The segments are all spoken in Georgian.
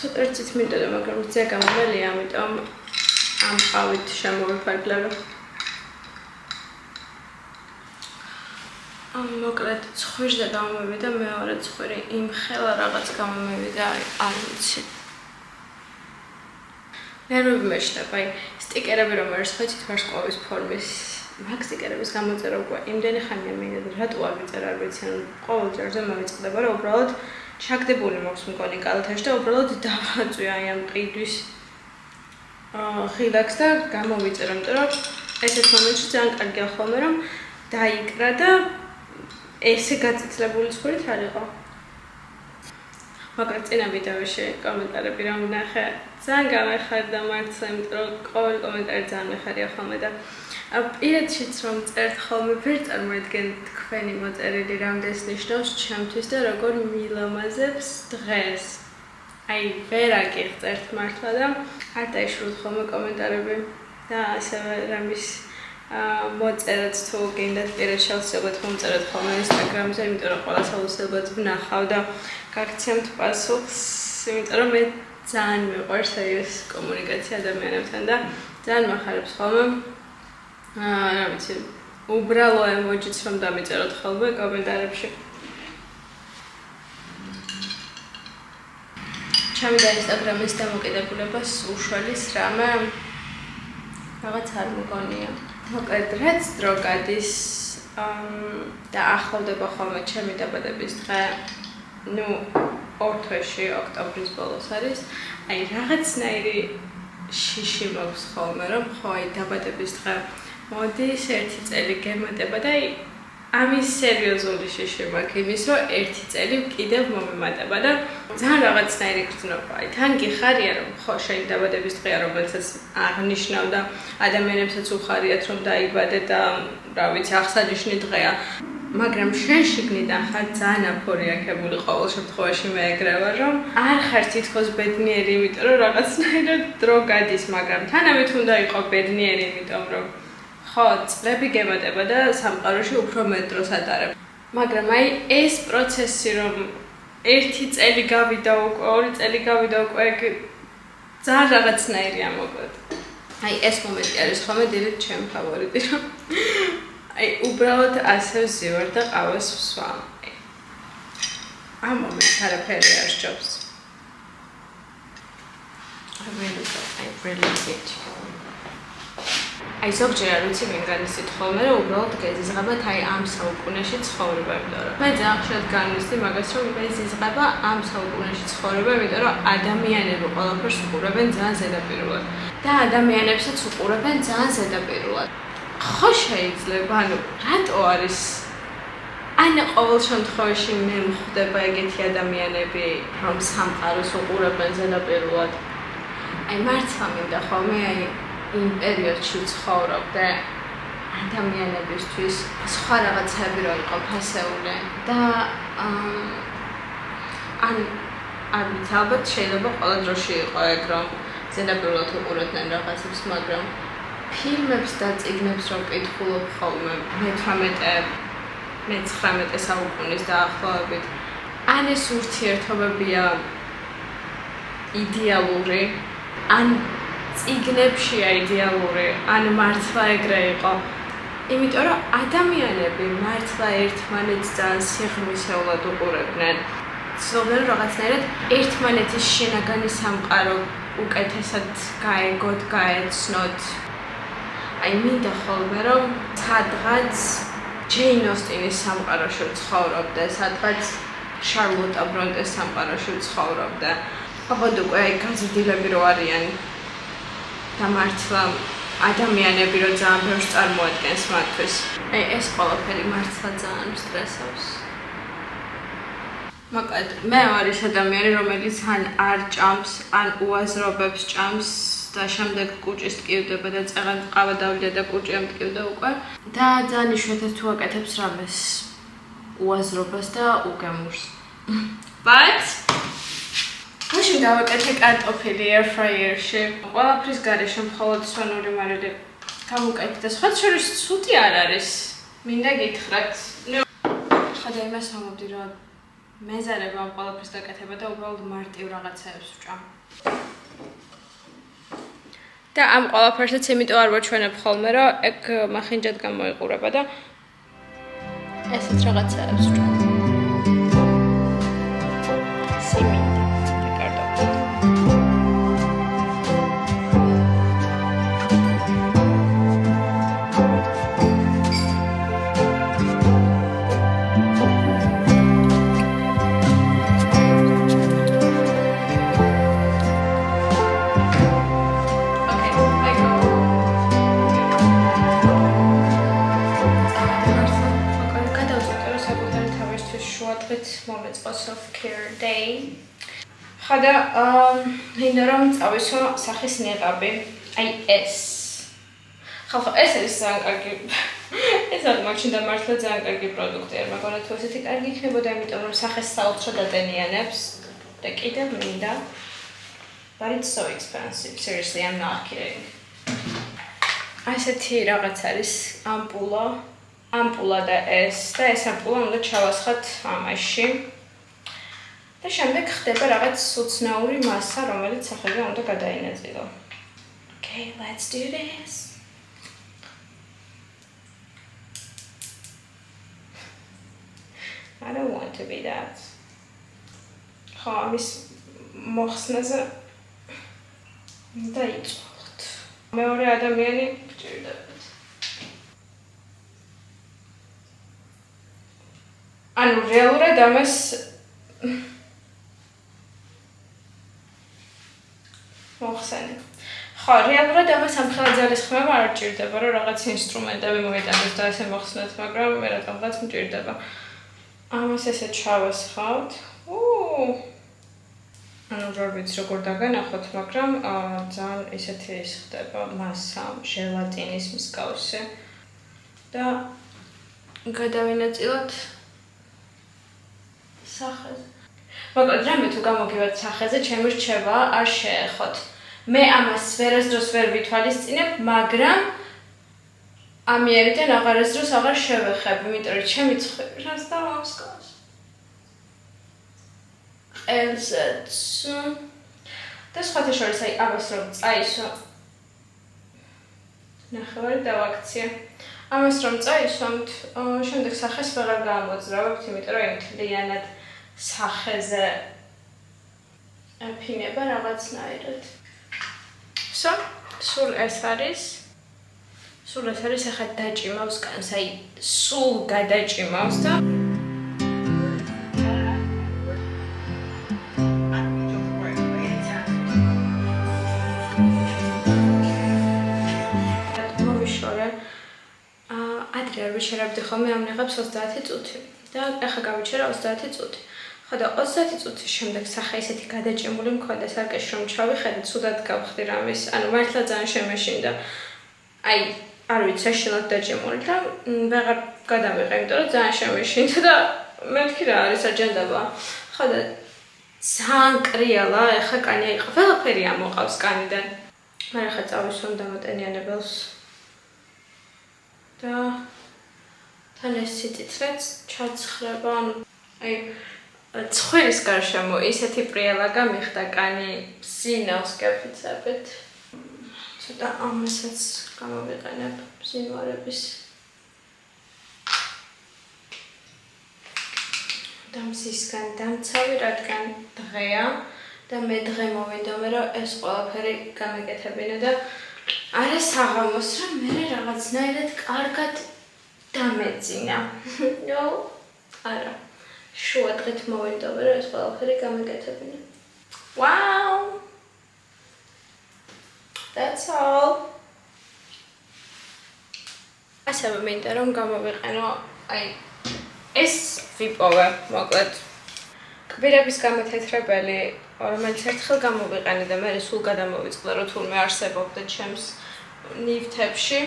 ცოტა ერთით მინდოდა, მაგრამ ძე გამომელია, ამიტომ ამ ყავით შემოვიფარგლებ. მოკლედ ცხვირზე გამომევიდა მეორე ცხვირი, იმ ხელა რაღაც გამომევიდა, არ ვიცი. ნერვები მეშლება, სტიკერები რომ არის ხეთით ვარსკვლავის ფორმის. მაგ სტიკერების გამოწერა უკვე იმდენი ხანია მინდოდა, რატო არ ვიწერა, არ ვიცი, ყოველ ჯერზე მოვიწყდება, რომ უბრალოდ ჩაგდებული მაქვს მგონი კალათაში და უბრალოდ დავაწვი აი ამ ყიდვის ხილაკს და გამოვიწერა, იმიტომ რომ ესეთ მომენტში ძალიან კარგია ხოლმე რომ დაიკრა და ესე გაწითლებული ცხვირით არ იყო. მაგრამ წინა ვიდეოში კომენტარები რომ ვნახე, ძალიან გამეხარდა მართლა, იმიტომ რომ ყოველი კომენტარი ძალიან მეხარია ხოლმე და პირადშიც რომ წერთ ხოლმე ვერ წარმოედგენთ თქვენი მოწერილი რამდენს ნიშნავს ჩემთვის და როგორ მილამაზებს დღეს. აი ვერ აგიღწერთ მართლა და არ დაიშუროთ ხოლმე კომენტარები და ასევე რამის მოწერეთ თუ გინდათ პირადად შევსებოთ მომწერეთ ხოლმე ინსტაგრამზე, იმიტომ რომ ყველას აუცილებლად ვნახავ და გაგცემთ პასუხს, იმიტომ რომ მე ძალიან მიყვარს ეს კომუნიკაცია ადამიანებთან და ძალიან მახარებს ხოლმე. რა ვიცი, უბრალო ემოჯიც რომ დამიწეროთ ხოლმე კომენტარებში. ჩემი და ინსტაგრამის დამოკიდებულებას უშველის რამე რაღაც არ მგონია. მოკლედ რაც დრო გადის და ახლოვდება ხოლმე ჩემი დაბადების დღე, ნუ ორ თვეში ოქტომბრის ბოლოს არის, აი რაღაცნაირი შიში მაქვს ხოლმე რომ ხო აი დაბადების დღე მოდის ერთი წელი გემატება და აი ამის სერიოზული შიში მაქვს იმის რომ ერთი წელი კიდევ მომემატება და ძალიან რაღაცნაირი გრძნობა. აი თან გიხარია რომ ხო შენი დაბადების დღეა რომელსაც აღნიშნავ და ადამიანებსაც უხარიათ რომ დაიბადე და რა ვიცი აღსანიშნი დღეა. მაგრამ შენ შიგნიდან ხარ ძალიან აფორიაქებული ყოველ შემთხვევაში მე ეგრე ვარ რომ არ ხარ თითქოს ბედნიერი იმიტომ რომ რაღაცნაირად დრო გადის მაგრამ თანამედ უნდა იყო ბედნიერი იმიტომ რომ ხო წლები გემატება და სამყაროში უფრო მეტ დროს ატარებ მაგრამ აი ეს პროცესი რომ ერთი წელი გავიდა უკვე ორი წელი გავიდა უკვე ძალიან რაღაცნაირია მოკლედ აი ეს მომენტი არის ხოლმე დიდი ჩემი ფავორიტი რომ აი უბრალოდ ასე ვზივარ და ყავას ვსვამ. ამ მომენტს არაფერი არ სჯობს. I really get you. აი ზოგჯერ არ ვიცი მეგრანისით ხოლმე რომ უბრალოდ გეზიზღებათ აი ამ საუკუნეში ცხოვრება, იმიტომ რომ მე ძალიან ხშირად განვიცდი მაგას რომ გეზიზღება ამ საუკუნეში ცხოვრება, იმიტომ რომ ადამიანები ყველაფერს უყურებენ ძალიან ზედაპირულად და ადამიანებსაც უყურებენ ძალიან ზედაპირულად. ხო შეიძლება, ანუ რატო არის ან ყოველ შემთხვევაში მე მხვდება ეგეთი ადამიანები, რომ სამყაროს უყურებენ ზედაპირულად. აი მართლა მინდა ხოლმე აი იმ პერიოდში ვცხოვრობ და ადამიანებისთვის სხვა რაღაცები რო იყო ფასეული და არ ვიცი, ალბათ შეიძლება ყველა დროში იყო ეგ რომ ზედაპირულად უყურებდნენ რაღაცებს, მაგრამ ფილმებს და წიგნებს რომ ვკითხულობ ხოლმე მე-19 საუკუნის დაახლოებით. ან ეს ურთიერთობებია იდეალური, ან წიგნებშია იდეალური, ან მართლა ეგრე იყო. იმიტომ რომ ადამიანები მართლა ერთმანეთს ძალიან სიღრმისეულად უყურებდნენ. ცდილობდნენ რაღაცნაირად ერთმანეთის შინაგანი სამყარო უკეთესად გაეგოთ, გაეცნოთ. აი მინდა ხოლმე რომ სადღაც ჯეინ ოსტინის სამყაროში ვცხოვრობდე, სადღაც შარლოტა ბრონტეს სამყაროში ვცხოვრობდე. აბა უკვე აი გაზრდილები რო არიან და მართლა ადამიანები რო ძალიან ბევრს წარმოადგენს მათთვის. აი ეს ყველაფერი მართლა ძალიან სტრესავს. მოკლედ მე ვარ ის ადამიანი, რომელიც ან არ ჭამს, ან უაზრობებს ჭამს და შემდეგ კუჭის ტკივდება და წეღან ყავა დავიდა და კუჭი ამტკივდა უკვე. და ძალიან იშვიათად თუ აკეთებს რამეს უაზრობას და უგემურს. But მაშინ დავაკეთე კარტოფილი air fryer-ში. ყველაფრის გარეშე მხოლოდ სვანური მარილი გამოვკეთე და სხვა შორის ცუდი არ არის. მინდა გითხრათ. ხოდა იმას ვამბობდი რომ მეზარება ამ ყველაფრის გაკეთება და უბრალოდ მარტივ რაღაცებს ვჭამ. და ამ ყველაფერსაც იმიტომ არ ვაჩვენებ ხოლმე, რომ ეგ მახინჯად გამოიყურება და ესეც რაღაცებს ვჭამ. Self-care day. ხოდა მინდა რომ წავისო სახის ნეყაბი. აი ეს. ხალხო ეს არის ძალიან კარგი. ეს არ მაგჩინდა მართლა ძალიან კარგი პროდუქტია, მაგრამ თუ ესეთი კარგი იქნებოდა, იმიტომ რომ სახეს საოცრად ატენიანებს და კიდევ მინდა. But it's so expensive. Seriously, I'm not kidding. ასეთი რაღაც არის ამპულა და ეს ამპულა უნდა ჩავასხათ ამაში. და შემდეგ ხდება რაღაც უცნაური მასა, რომელიც სახეზე უნდა გადაინაწილო. Okay, let's do this. I don't want to be that. ხო, ამის მოხსნაზე დაიწყოთ. მეორე ადამიანი გჭირდებათ. ანუ რეალურად ამას მოხსენე. ხო, რეალურად ამას ამხელა ძალის ხმება არ ჭირდება, რომ რაღაც ინსტრუმენტები მოიტანოს და ესე მოხსნათ, მაგრამ მე რატომღაც მჭირდება. ამას ესე ჩავასხავთ. ანუ რა ვიცი როგორ დაგანახოთ, მაგრამ ძალიან ისეთი ის ხდება მასა, ჟელატინის მსგავსი. და გადავინაწილოთ სახეზე. მაგრამ რამე თუ გამოგივათ სახეზე, ჩემი რჩევა არ შეეხოთ. მე ამას ვერასდროს ვერ ვითვალისწინებ, მაგრამ ამიერიდან აღარასდროს აღარ შევეხებ, იმიტომ რომ ჩემი ცხვირას და მომსკავს. ყელზეც და სხვათა შორის აი ამას რომ წაისო. ნახევარი დავაქცია. ამას რომ წაისვამთ, შემდეგ სახეს ვეღარ გამოძრავებთ, იმიტომ რომ მთლიანად სახეზე აფინება რაღაცნაირად. სულ ეს არის. ახლა დაჭიმავს კანს, აი სულ გადაჭიმავს და ადრე არ ვიშერებდი ხოლმე ამ ნიღაბს 30 წუთი და ახლა გავიჩერა 30 წუთი. ხოდა 30 წუთის შემდეგ სახე ისეთი გადაჭიმული მქონდა სარკეში რომ ჩავიხედე, ცუდად გავხდი რამის, ანუ მართლა ძალიან შემეშინდა. აი, არ ვიცი, საშინლად დაჭიმული და ვეღარ გადავიღე, იმიტომ რომ ძალიან შემეშინდა და მეთქი რა არის აჯანდაბა. ხოდა ძალიან კრიალა, ეხა კანი აიყო, ყველაფერი ამოყავს კანიდან. მაგრამ ახლა წავისვამ დამატენიანებელს და თან ეს სიტიცრეც ჩაცხრება, ანუ აი ცხვირის გარშემო ისეთი პრიალა გამიხდა კანი სინავს გაფიცებით. ცოტა ამასაც გამოვიყენებ სინვარების. დამსისგან დამცავი, რადგან დღეა და მე დღე მოვიდომე, რომ ეს ყველაფერი გამეკეთებინა და არა საღამოს, რომ მე რაღაცნაირად კარგად დამეძინა. ნო, არა. შუა დღით მოვიდომე, რომ ეს ყველაფერი გამეკეთებინა. Wow! That's all. ასევე მინდა რომ გამოვიყენო, აი ეს ვიპოვე, მოკლედ. კვირების გამეთეთრებელი რომელიც ერთხელ გამოვიყენე და მე სულ გადამოვიწყდა, რომ თურმე არსებობდა ჩემს ნივთებში.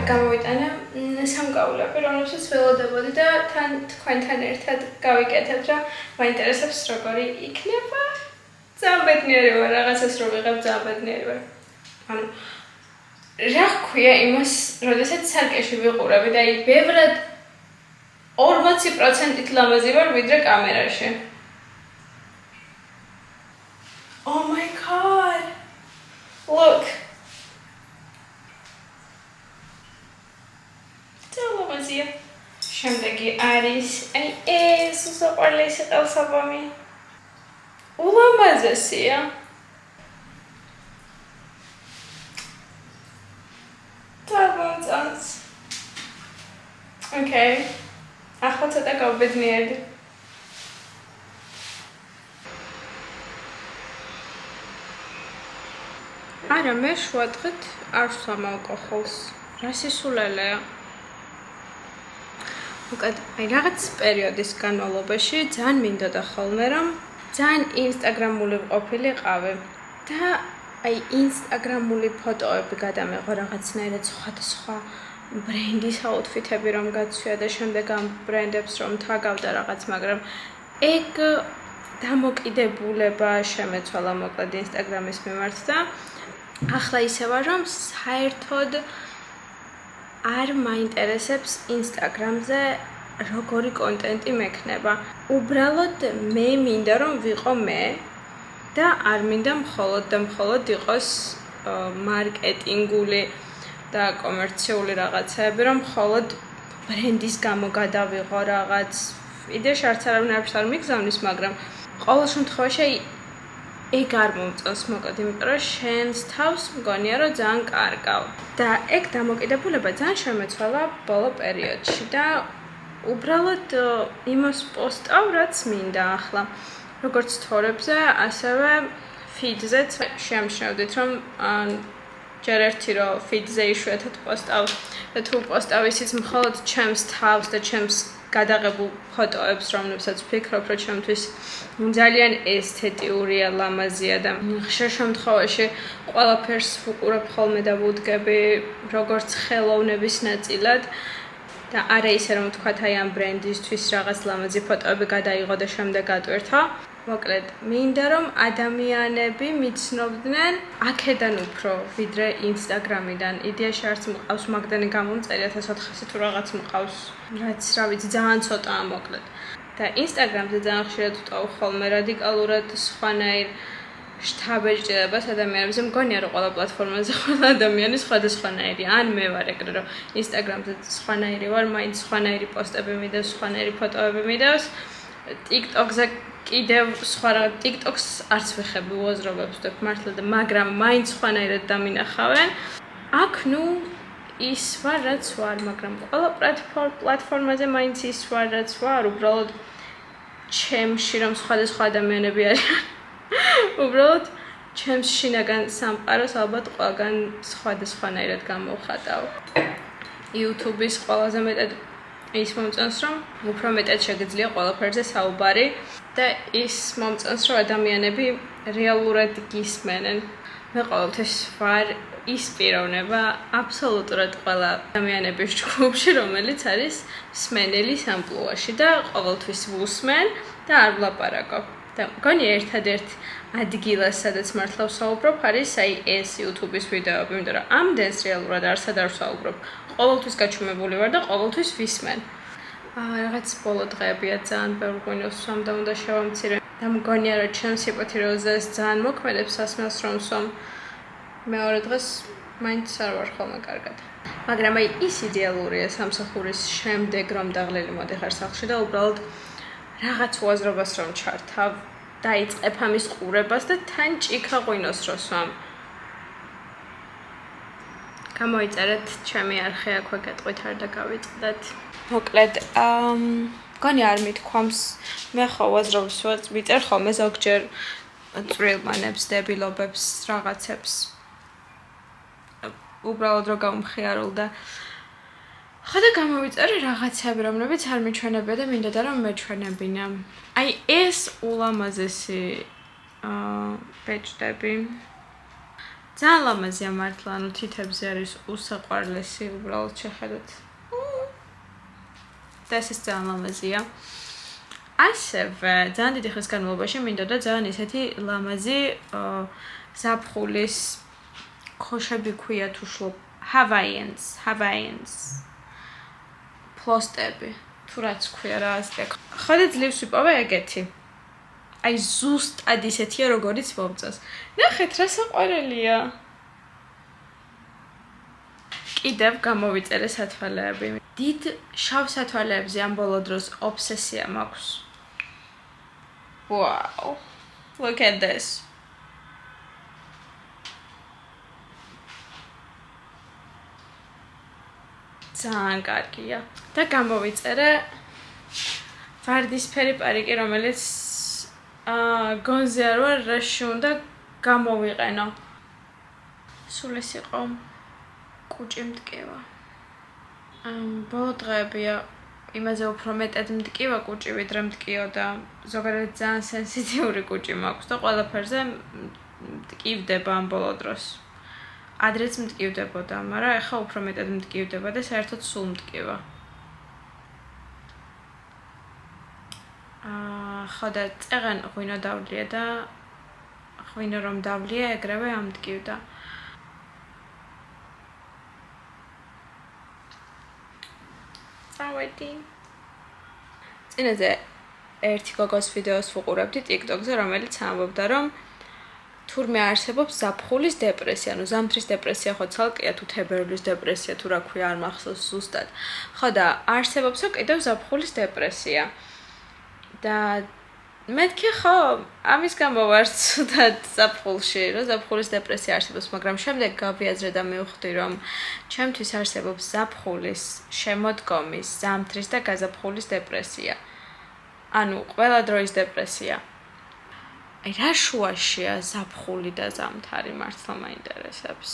გამოვიტანა სამკაულები, რომელსაც ველოდებოდი და თქვენთან ერთად გავიკეთებთ, რომ მაინტერესებს როგორი იქნება. ძალიან ბედნიერი ვარ, რაღაცას რო ვიღებ, ძალიან ბედნიერი ვარ. ანუ რა ქვია იმას, როდესაც სარკეში ვიყურები და აი ბევრად 40%-ით ლამაზი ვარ ვიდრე კამერაში. Oh my god. Look. Televizia. Შემდეგი არის აი ეს უყვარლესი ყელსაბამი. ულამაზესია. დავამწანს. Okay. ახლა ცოტა გავბედნიერდი. არა, მე შუადღეთ არ ვსვამ ალკოჰოლს. რა სისულელეა. უკეთ აი რაღაც პერიოდის განმავლობაში ძალიან მინდოდა ხოლმე რომ ძალიან ინსტაგრამული ყოფილიყავი და აი ინსტაგრამული ფოტოები გადამეღო რაღაცნაირად სხვადასხვა ბრენდის აუთფიტები რომ გაცვია და შემდეგ ამ ბრენდებს რომ თაგავდა რაღაც, მაგრამ ეგ დამოკიდებულება შემეცვალა მოკლედ ინსტაგრამის მიმართ და ახლა ისე ვარ რომ საერთოდ არ მაინტერესებს ინსტაგრამზე როგორი კონტენტი მექნება. უბრალოდ მე მინდა რომ ვიყო მე და არ მინდა მხოლოდ იყოს მარკეტინგული და კომერციული რაღაცები, რომ მხოლოდ ბრენდის გამო გადავიღო რაღაც. იდეაში არც არავინ არ მიგზავნის, მაგრამ ყოველ შემთხვევაში ეგ არ მომწონს მოკლედ, იმიტომ რომ შენს თავს მგონია რომ ძალიან კარგავ. და ეგ დამოკიდებულება ძალიან შემეცვალა ბოლო პერიოდში და უბრალოდ იმას პოსტავ, რაც მინდა ახლა. როგორც სტორებზე, ასევე ფიდზეც შემჩნევდით, რომ ჯერ ერთი რომ ფიდზე იშვიათად პოსტავ და თუ პოსტავ ისიც მხოლოდ ჩემს თავს და ჩემს გადაღებულ ფოტოებს, რომლებსაც ვფიქრობ, რომ ჩემთვის ძალიან ესთეტიურია, ლამაზია და ხშირ შემთხვევაში ყველაფერს ვუყურებ ხოლმე და ვუდგები როგორც ხელოვნების ნაწილად და არა ისე რომ ვთქვათ აი ამ ბრენდისთვის რაღაც ლამაზი ფოტოები გადაიღო და შემდეგ ატვირთო. მოკლედ, მინდა რომ ადამიანები მიცნობდნენ აქედან უფრო ვიდრე ინსტაგრამიდან. იდეაში არც მყავს მაგდანი გამომწერი 1400 თუ რაღაც მყავს, რაც რა ვიცი, ძალიან ცოტაა მოკლედ. და ინსტაგრამზე ძალიან ხშირად ვტოვ ხოლმე რადიკალურად სხვანაირ შთაბეჭდილებას ადამიანებზე. მგონია რომ ყველა პლატფორმაზე ყველა ადამიანი სხვადასხვანაირი. ან მე ვარ ეგრე რომ ინსტაგრამზე სხვანაირი ვარ, მაინც სხვანაირი პოსტები მიდევს, სხვანაირი ფოტოები მიდევს. TikTok-ზე კიდევ სხვა რა TikTok-ს არც ვეხები უაზრობებს ვდებ მართლა და მაგრამ მაინც სხვანაირად დამინახავენ. აქ ნუ ის ვარ რაც ვარ, მაგრამ ყველა პლატფორმაზე მაინც ის ვარ რაც ვარ, უბრალოდ ჩემში რომ სხვადასხვა ადამიანები არიან. უბრალოდ ჩემს შინაგან სამყაროს ალბათ ყველგან სხვადასხვანაირად გამოვხატავ. YouTube-ის ყველაზე მეტად ის მომწონს რომ უფრო მეტად შეგიძლია ყველაფერზე საუბარი და ის მომწონს რომ ადამიანები რეალურად გისმენენ. მე ყოველთვის ვარ ის პიროვნება აბსოლუტურად ყველა ადამიანების ჯგუფში, რომელიც არის მსმენელის ამპლუაში და ყოველთვის ვუსმენ და არ ვლაპარაკობ. და მგონი ერთადერთ ადგილას, სადაც მართლა ვსაუბრობ, არის აი ეს YouTube-ის ვიდეოები, იმიტომ რომ ამდენს რეალურად არსად არ ვსაუბრობ. ყოველთვის გაჩვენებული ვარ და ყოველთვის ვისმენ. რაღაც ბოლო დღეებია ძალიან ბევრ ღვინოს ვსვამ და უნდა შევამცირე. და მგონია რომ ჩემს ჰიპოთიროზას ძალიან მოქმედებს სასმელს რომ ვსვამ. მეორე დღეს მაინც არ ვარ ხოლმე კარგად. მაგრამ აი ის იდეალურია სამსახურის შემდეგ რომ დაღლილი მოდიხარ სახლში და უბრალოდ რაღაც უაზრობას რომ ჩართავ, დაიწყებ ამის ყურებას და თან ჭიქა ღვინოს რო სვამ. გამოიწერეთ ჩემი არხი აქვე გეტყვით არ და გავიწყდეთ. მოკლედ, თქვენი არ მithქვამს მე ხო ვაზრობს ვიწერ ხოლმე ზოგჯერ წვრილმანებს დებილობებს რაღაცებს უბრალოდ რო გამხიარულდა ხო და გამოვიწერე რაღაცები რომლებიც არ მიჩვენებია და მინდოდა რომ მეჩვენებინა აი ეს ულამაზესი ბეჭდები ძალიან ლამაზია მართლა ანუ თითებზე არის უსაყვარლესი უბრალოდ შეხედოთ და ეს ძალიან ლამაზია ასევე ძალიან დიდი ხნის განმავლობაში მინდოდა ძალიან ისეთი ლამაზი ზაფხულის ქოშები ქვია თუ შლობ Hawaiians ფლოსტები თუ რაც ქვია რა ასე ხოდა ძლივს ვიპოვე ეგეთი აი ზუსტად ისეთია როგორიც მომწონს ნახეთ რა საყვარელია კიდევ გამოვიწერე სათვალეები დიდ შავ სათვალეებზე ამ ბოლო დროს ობსესია მაქვს wow look at this ძალიან კარგია და გამოვიწერე ვარდისფერი პარიკი რომელიც გონზე არ ვარ რაში უნდა გამოვიყენო სულ ეს იყო კუჭი მტკივა ბოლო დღეებია იმაზე უფრო მეტად მტკივა კუჭი ვიდრე მტკიო და ზოგადად ძალიან სენსიტიური კუჭი მაქვს და ყველაფერზე მტკივდება ამ ბოლო დროს ადრეც მტკივდებოდა, მაგრამ ეხლა უფრო მეტად მტკივდება და საერთოდ სულ მტკივა. ხო და წეღან ღვინო დავლია და ღვინო რომ დავლია, ეგრევე ამტკივდა. წავედი. წინაზე ერთი გოგოს ვიდეოს ვუყურებდი TikTok-ზე, რომელიც ამბობდა, რომ თურმე არსებობს ზაფხულის დეპრესია, ანუ ზამთრის დეპრესია ხო ცალკეა თუ თებერვლის დეპრესია თუ რა ქვია არ მახსოვს ზუსტად. ხო და არსებობსო კიდევ ზაფხულის დეპრესია. და მეთქი ხო ამის გამო ვარ ცუდად ზაფხულში, რომ ზაფხულის დეპრესია არსებობს, მაგრამ შემდეგ გავიაზრე და მივხვდი, რომ ჩემთვის არსებობს ზაფხულის, შემოდგომის, ზამთრის და გაზაფხულის დეპრესია. ანუ ყველა დროის დეპრესია. აი რა შუაშია ზაფხული და ზამთარი მართლა მაინტერესებს.